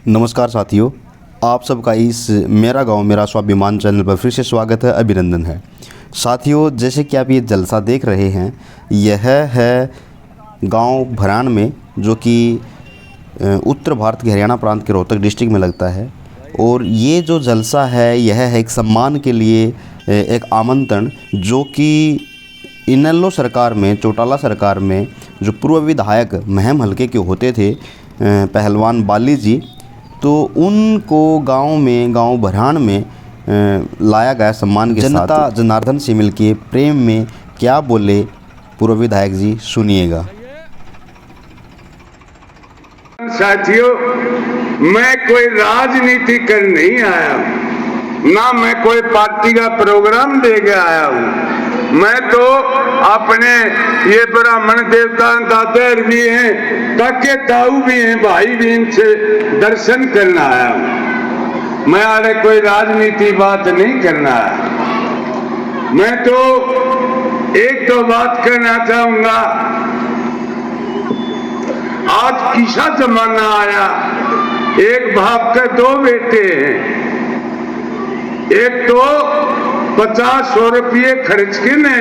नमस्कार साथियों, आप सबका इस मेरा गांव मेरा स्वाभिमान चैनल पर फिर से स्वागत है, अभिनंदन है। साथियों, जैसे कि आप ये जलसा देख रहे हैं, यह है गांव भरान में, जो कि उत्तर भारत के हरियाणा प्रांत के रोहतक डिस्ट्रिक्ट में लगता है। और ये जो जलसा है, यह है एक सम्मान के लिए एक आमंत्रण, जो कि इनेलो सरकार में, चौटाला सरकार में जो पूर्व विधायक महम हलके के होते थे पहलवान बाली जी, तो उनको गांव भरान में लाया गया सम्मान के साथ। जनता जनार्दन से मिलके प्रेम में क्या बोले पूर्व विधायक जी, सुनिएगा। साथियों, मैं कोई राजनीति कर नहीं आया, ना मैं कोई पार्टी का प्रोग्राम देके आया हूँ। मैं तो अपने ये ब्राह्मण देवता दादर भी हैं, काके ताऊ भी हैं, भाई भी, इनसे दर्शन करना आया हूँ। मैं अरे कोई राजनीति बात नहीं करना है। मैं तो एक दो बात करना चाहूंगा। आज किसा जमाना आया, एक बाप के दो बेटे हैं। एक तो 50-100 रुपये खर्च के ने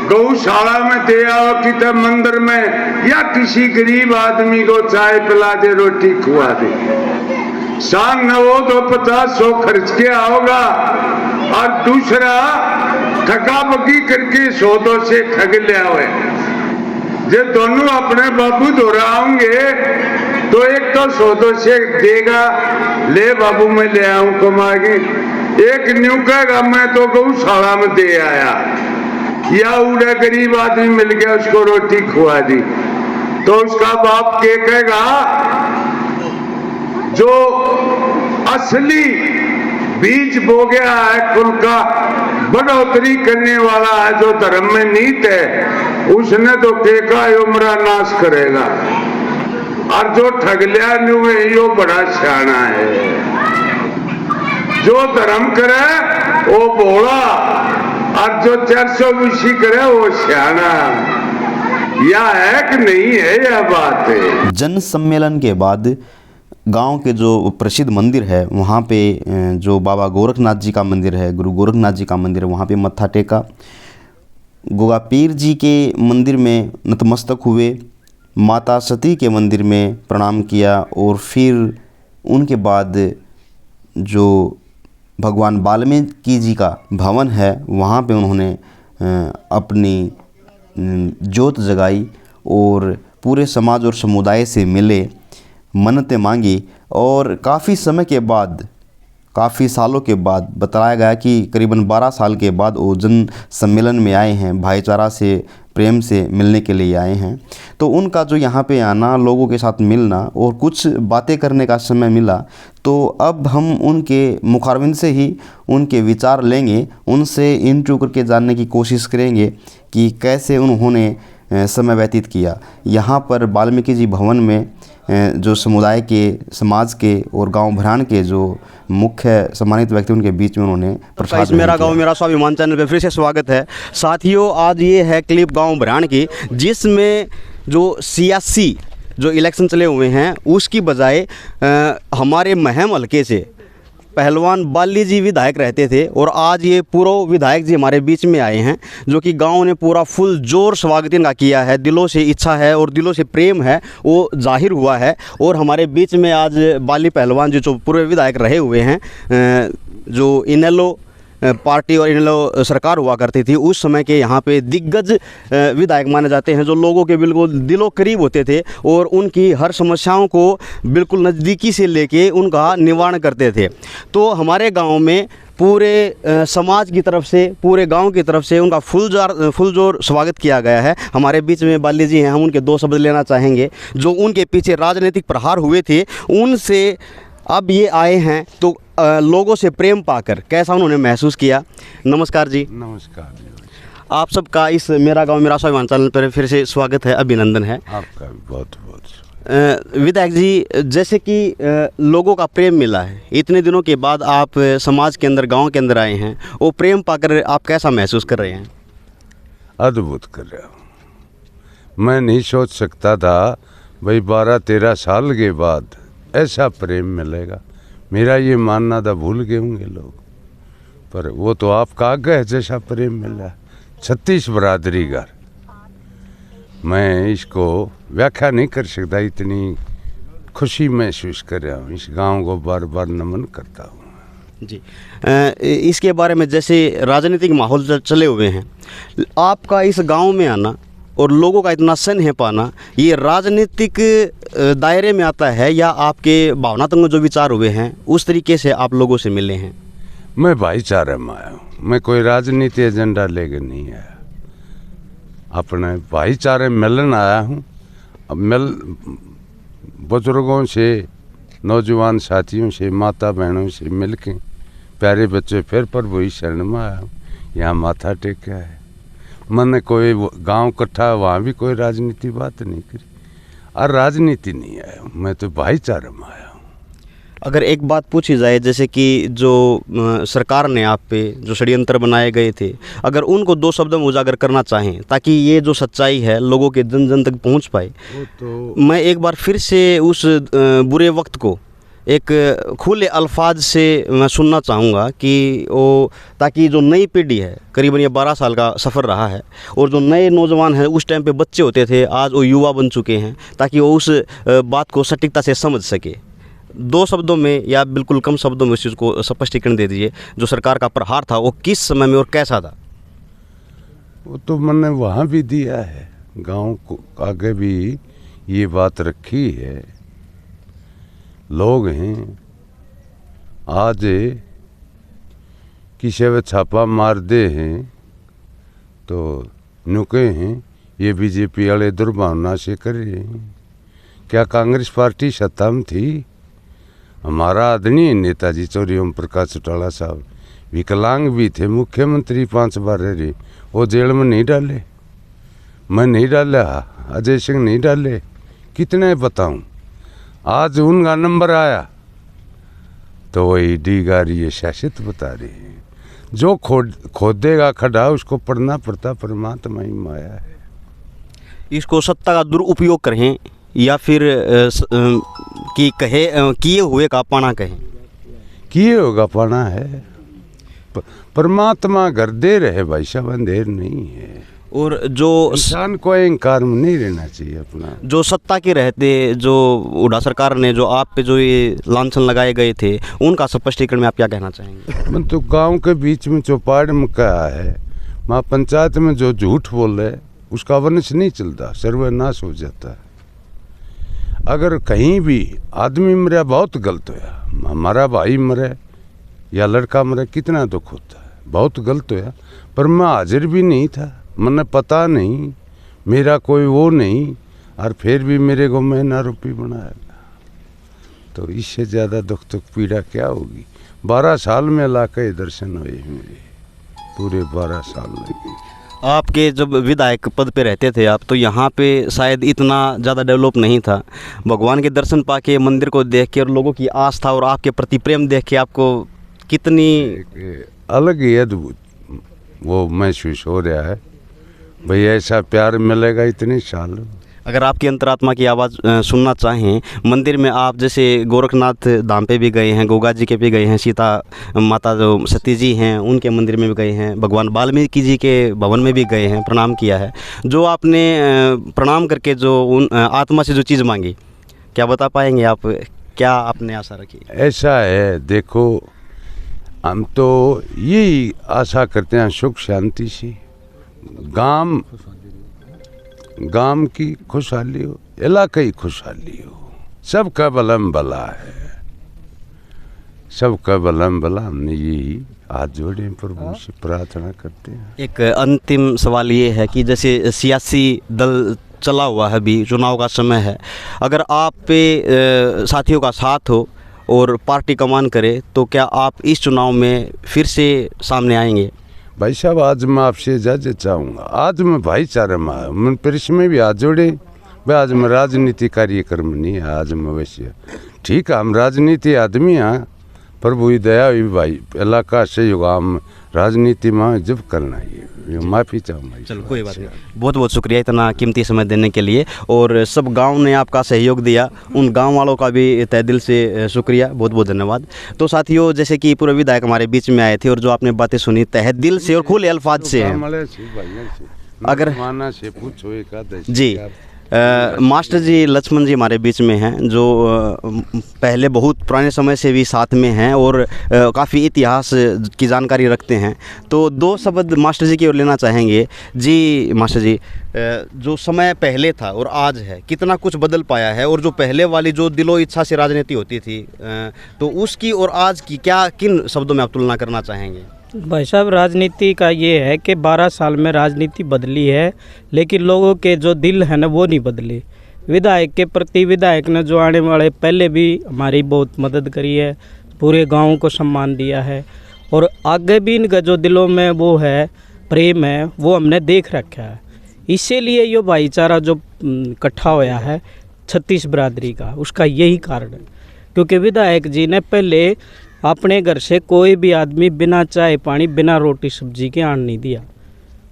गौशाला में दे आओ, किसी मंदिर में, या किसी गरीब आदमी को चाय पिला दे, रोटी खुआ दे। शाम न वो तो 50-100 खर्च के आओगा, और दूसरा ठगा बगी करके 100-200 से ठग लिया हुए। जे दोनों अपने बाबू दोहराओगे तो एक तो 100-200 से देगा, ले बाबू मैं ले आऊं कमा के। एक न्यू कहेगा मैं तो गौशाला में दे आया, या उड़ा गरीब आदमी मिल गया, उसको रोटी खुआ दी। तो उसका बाप के कहेगा, जो असली बीज बो गया है, कुल का बढ़ोतरी करने वाला है, जो धर्म में नीत है, उसने तो टेका उम्र नाश करेगा। और जो ठग लिया नुए, यो बड़ा सियाना है। जो धर्म करे वो भोला, और जो 420 करे वो सियाना। या है कि नहीं है, यह बात है। जन सम्मेलन के बाद गांव के जो प्रसिद्ध मंदिर है, वहाँ पे जो बाबा गोरखनाथ जी का मंदिर है, गुरु गोरखनाथ जी का मंदिर है, वहाँ पे मत्था टेका। गोगा पीर जी के मंदिर में नतमस्तक हुए, माता सती के मंदिर में प्रणाम किया, और फिर उनके बाद जो भगवान वाल्मीकि जी का भवन है, वहाँ पे उन्होंने अपनी जोत जगाई और पूरे समाज और समुदाय से मिले, मन्नतें मांगी। और काफ़ी समय के बाद, काफ़ी सालों के बाद बताया गया कि करीबन 12 साल के बाद वो जन सम्मेलन में आए हैं, भाईचारा से, प्रेम से मिलने के लिए आए हैं। तो उनका जो यहाँ पे आना, लोगों के साथ मिलना और कुछ बातें करने का समय मिला, तो अब हम उनके मुखारबिन से ही उनके विचार लेंगे, उनसे इंटरव्यू करके जानने की कोशिश करेंगे कि कैसे उन्होंने समय व्यतीत किया। यहाँ पर वाल्मीकि जी भवन में जो समुदाय के, समाज के और गांव भरान के जो मुख्य सम्मानित व्यक्ति, उनके बीच में उन्होंने प्रसाद। मेरा गांव मेरा स्वाभिमान चैनल पे फिर से स्वागत है। साथियों, आज ये है क्लिप गांव भरान की, जिसमें जो सियासी जो इलेक्शन चले हुए हैं, उसकी बजाय हमारे महम हलके से पहलवान बाली जी विधायक रहते थे, और आज ये पूर्व विधायक जी हमारे बीच में आए हैं, जो कि गांव ने पूरा फुल जोर स्वागत इनका किया है। दिलों से इच्छा है और दिलों से प्रेम है, वो जाहिर हुआ है। और हमारे बीच में आज बाली पहलवान जी, जो पूर्व विधायक रहे हुए हैं, जो इनेलो पार्टी और इनेलो सरकार हुआ करती थी उस समय के, यहाँ पे दिग्गज विधायक माने जाते हैं, जो लोगों के बिल्कुल दिलों करीब होते थे और उनकी हर समस्याओं को बिल्कुल नज़दीकी से लेके उनका निवारण करते थे। तो हमारे गांव में पूरे समाज की तरफ से, पूरे गांव की तरफ से उनका फुल जोर स्वागत किया गया है। हमारे बीच में बाली जी हैं, हम उनके 2 शब्द लेना चाहेंगे। जो उनके पीछे राजनीतिक प्रहार हुए थे, उनसे अब ये आए हैं, तो लोगों से प्रेम पाकर कैसा उन्होंने महसूस किया। नमस्कार जी। नमस्कार। आप सबका इस मेरा गांव मेरा स्वाभिमान चैनल पर फिर से स्वागत है, अभिनंदन है। आपका भी बहुत बहुत। विधायक जी, जैसे कि लोगों का प्रेम मिला है, इतने दिनों के बाद आप समाज के अंदर, गांव के अंदर आए हैं, वो प्रेम पाकर आप कैसा महसूस कर रहे हैं? अद्भुत कर रहा हूँ। मैं नहीं सोच सकता था भाई 12-13 साल के बाद ऐसा प्रेम मिलेगा, मेरा ये मानना था भूल गए होंगे लोग, पर वो तो आपका आगे जैसा प्रेम मिला। 36 बरादरी घर, मैं इसको व्याख्या नहीं कर सकता, इतनी खुशी महसूस कर रहा हूँ। इस गांव को बार बार नमन करता हूँ जी। इसके बारे में, जैसे राजनीतिक माहौल चले हुए हैं, आपका इस गांव में आना और लोगों का इतना स्नेह पाना, ये राजनीतिक दायरे में आता है या आपके भावनात्मक जो विचार हुए हैं उस तरीके से आप लोगों से मिले हैं? मैं भाईचारे में आया हूँ, मैं कोई राजनीति एजेंडा लेकर नहीं आया, अपने भाईचारे मिलन आया हूँ। अब बुजुर्गों से, नौजवान साथियों से, माता बहनों से मिल के प्यारे बच्चे फिर प्रभु ही शरण में आया हूँ, यहाँ माथा टेका है। मैंने कोई गांव इकट्ठा, वहाँ भी कोई राजनीति बात नहीं करी, और राजनीति नहीं आया हूँ, मैं तो भाईचारे में आया हूँ। अगर एक बात पूछी जाए, जैसे कि जो सरकार ने आप पे जो षड्यंत्र बनाए गए थे, अगर उनको 2 शब्दों में उजागर करना चाहें ताकि ये जो सच्चाई है लोगों के जन जन तक पहुंच पाए, तो मैं एक बार फिर से उस बुरे वक्त को एक खुले अल्फाज से मैं सुनना चाहूँगा कि वो, ताकि जो नई पीढ़ी है, करीबन ये 12 साल का सफ़र रहा है, और जो नए नौजवान हैं उस टाइम पे बच्चे होते थे, आज वो युवा बन चुके हैं, ताकि वो उस बात को सटीकता से समझ सके। 2 शब्दों में या बिल्कुल कम शब्दों में उस चीज़ को स्पष्टीकरण दे दीजिए, जो सरकार का प्रहार था वो किस समय में और कैसा था? वो तो मैंने वहाँ भी दिया है, गांव को आगे भी ये बात रखी है। लोग हैं आज किसी वे छापा मार दे हैं तो नुके हैं, ये बीजेपी वाले दुर्भावना से कर रहे हैं। क्या कांग्रेस पार्टी सत्ता में थी? हमारा आदरणीय नेताजी चौधरी ओम प्रकाश चौटाला साहब विकलांग भी थे, मुख्यमंत्री 5 बार रहे, वो जेल में नहीं डाले, मैं नहीं डाला, अजय सिंह नहीं डाले, कितने बताऊं। आज उनका नंबर आया तो वही डीगारी ये शासित बता रही है। जो खोदेगा खड्डा उसको पढ़ना पड़ता, परमात्मा ही माया है। इसको सत्ता का दुरुपयोग करें या फिर कि कहे किए हुए का पाना कहें? किए होगा पाना है, परमात्मा घर दे रहे भाई साहब, अंधेर नहीं है। और जो इंसान को अहंकार में नहीं रहना चाहिए अपना। जो सत्ता के रहते, जो उड़ा सरकार ने जो आप पे जो ये लांछन लगाए गए थे, उनका स्पष्टीकरण में आप क्या कहना चाहेंगे? मैं तो गांव के बीच में चौपाड़ में कहा है, वहाँ पंचायत में जो झूठ बोले उसका वंश नहीं चलता, सर्वनाश हो जाता है। अगर कहीं भी आदमी मरे बहुत गलत होया, हमारा भाई मरे या लड़का मरे कितना दुख होता है, बहुत गलत होया, पर मैं हाजिर भी नहीं था, मैंने पता नहीं, मेरा कोई वो नहीं, और फिर भी मेरे को महीना आरोपी बनाएगा, तो इससे ज़्यादा दुख तो पीड़ा क्या होगी। 12 साल में इलाके दर्शन हुए मेरे, पूरे 12 साल लगे। आपके जब विधायक पद पे रहते थे आप, तो यहाँ पे शायद इतना ज़्यादा डेवलप नहीं था। भगवान के दर्शन पाके, मंदिर को देख के और लोगों की आस्था और आपके प्रति प्रेम देख के आपको कितनी अलग ही अद्भुत वो महसूस हो रहा है, भाई ऐसा प्यार मिलेगा इतने साल। अगर आपकी अंतरात्मा की आवाज़ सुनना चाहें, मंदिर में आप जैसे गोरखनाथ धाम पे भी गए हैं, गोगा जी के भी गए हैं, सीता माता जो सती जी हैं उनके मंदिर में भी गए हैं, भगवान वाल्मीकि जी के भवन में भी गए हैं, प्रणाम किया है। जो आपने प्रणाम करके जो उन आत्मा से जो चीज़ मांगी, क्या बता पाएंगे आप? क्या आपने आशा रखी? ऐसा है, देखो हम तो यही आशा करते हैं सुख शांति से, गांव की खुशहाली हो, इलाके की खुशहाली हो, सबका भलम भला है, सबका भलम भला। हमने यही हाथ जोड़े प्रभु से प्रार्थना करते हैं। एक अंतिम सवाल ये है कि जैसे सियासी दल चला हुआ है, अभी चुनाव का समय है, अगर आप पे साथियों का साथ हो और पार्टी कमान करे, तो क्या आप इस चुनाव में फिर से सामने आएंगे? भाई साहब, आज मैं आपसे इजाज़त चाहूँगा, आज मैं भाईचारे में आया, मैं परिस में भी हाथ जोड़े भाई, आज मैं राजनीति कार्यक्रम नहीं है, आज मैं वैसे ठीक है, हम राजनीति आदमी हैं, प्रभु की दया हुई भाई, इलाका से युगाम राजनीति में जब करना ये माफ़ी चाहूँगा। चलो कोई बात नहीं, बहुत बहुत शुक्रिया इतना कीमती समय देने के लिए। और सब गांव ने आपका सहयोग दिया, उन गांव वालों का भी तहे दिल से शुक्रिया, बहुत बहुत धन्यवाद। तो साथियों, जैसे कि पूर्व विधायक हमारे बीच में आए थे और जो आपने बातें सुनी तहे दिल से और खुले अल्फाज से हैं। अगर माना से पूछो एक आधा जी मास्टर जी लक्ष्मण जी हमारे बीच में हैं, जो पहले बहुत पुराने समय से भी साथ में हैं और काफ़ी इतिहास की जानकारी रखते हैं। तो दो शब्द मास्टर जी की ओर लेना चाहेंगे। जी मास्टर जी, जो समय पहले था और आज है, कितना कुछ बदल पाया है, और जो पहले वाली जो दिलो इच्छा से राजनीति होती थी तो उसकी और आज की क्या, किन शब्दों में आप तुलना करना चाहेंगे? भाई साहब, राजनीति का ये है कि 12 साल में राजनीति बदली है, लेकिन लोगों के जो दिल है ना वो नहीं बदले। विधायक के प्रति विधायक ने जो आने वाले पहले भी हमारी बहुत मदद करी है, पूरे गांव को सम्मान दिया है, और आगे भी इनका जो दिलों में वो है प्रेम है वो हमने देख रखा है। इसीलिए ये भाईचारा जो इकट्ठा होया है 36 बिरादरी का, उसका यही कारण है। क्योंकि विधायक जी ने पहले अपने घर से कोई भी आदमी बिना चाय पानी बिना रोटी सब्जी के आन नहीं दिया,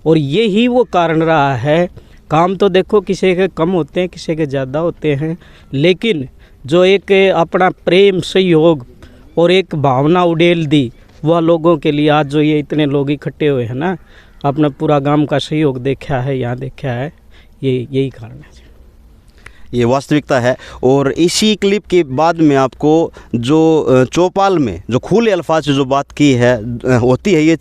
और यही वो कारण रहा है। काम तो देखो किसी के कम होते हैं, किसी के ज़्यादा होते हैं, लेकिन जो एक अपना प्रेम सहयोग और एक भावना उड़ेल दी वह लोगों के लिए, आज जो ये इतने लोग इकट्ठे हुए हैं ना, अपना पूरा गांव का सहयोग देखा है, यहाँ देखा है, यही कारण है। ये वास्तविकता है। और इसी क्लिप के बाद में आपको जो चौपाल में जो खुले अल्फाज से जो बात की है होती है, ये